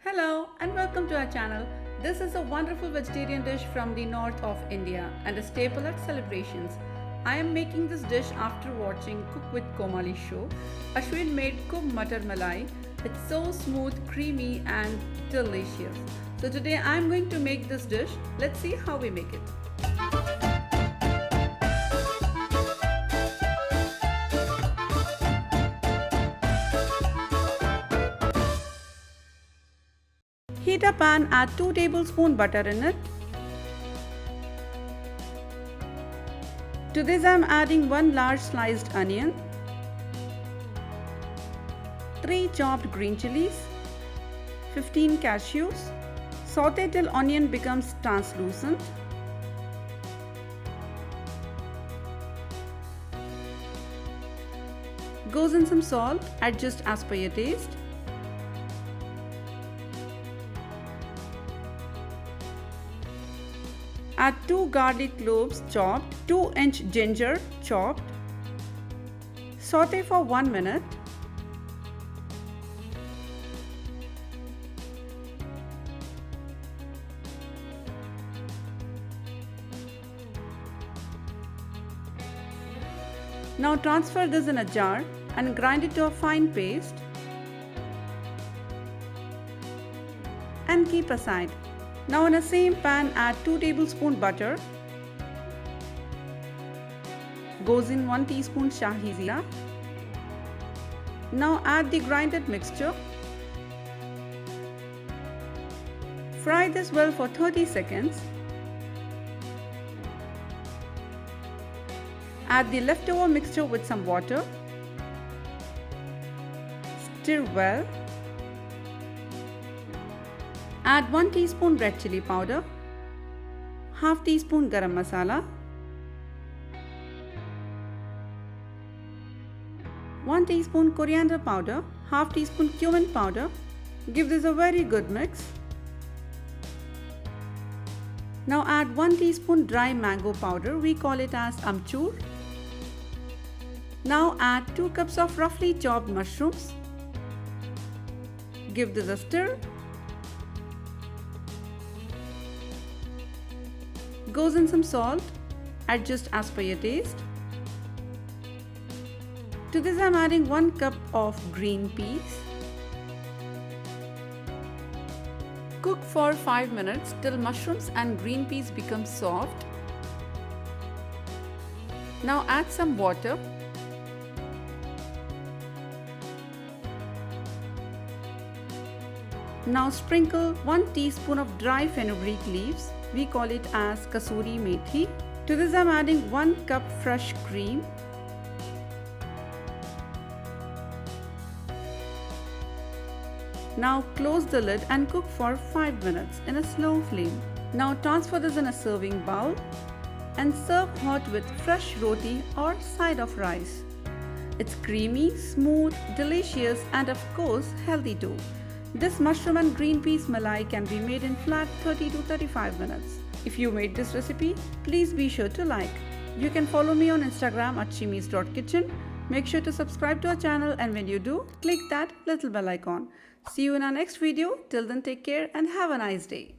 Hello and welcome to our channel. This is a wonderful vegetarian dish from the north of India and a staple at celebrations. I am making this dish after watching Cook with Comali show. Ashwin made Khumb Matar Malai. It's so smooth, creamy and delicious. So today I am going to make this dish. Let's see how we make it. Heat a pan, add 2 tablespoons butter in it. To this I am adding 1 large sliced onion, 3 chopped green chillies, 15 cashews. Saute till onion becomes translucent. Goes in some salt, adjust as per your taste. Add 2 garlic cloves chopped, 2-inch ginger chopped. Saute for 1 minute. Now transfer this in a jar and grind it to a fine paste and keep aside. Now in the same pan add 2 tablespoons butter. Goes in 1 teaspoon Shahi zeera. Now add the grinded mixture. Fry this well for 30 seconds. Add the leftover mixture with some water. Stir well. Add 1 teaspoon red chilli powder, half teaspoon garam masala, 1 teaspoon coriander powder, half teaspoon cumin powder. Give this a very good mix. Now add 1 teaspoon dry mango powder, we call it as amchur. Now add 2 cups of roughly chopped mushrooms. Give this a stir. Goes in some salt, adjust as per your taste. To this I am adding 1 cup of green peas. Cook for 5 minutes till mushrooms and green peas become soft. Now add some water. Now sprinkle 1 teaspoon of dry fenugreek leaves. We call it as Kasuri methi. To this I am adding 1 cup fresh cream. Now close the lid and cook for 5 minutes in a slow flame. Now transfer this in a serving bowl and serve hot with fresh roti or side of rice. It's creamy, smooth, delicious and of course healthy too. This mushroom and green peas malai can be made in flat 30 to 35 minutes. If you made this recipe, please be sure to like. You can follow me on Instagram at chimmies.kitchen. Make sure to subscribe to our channel and when you do, click that little bell icon. See you in our next video. Till then, take care and have a nice day.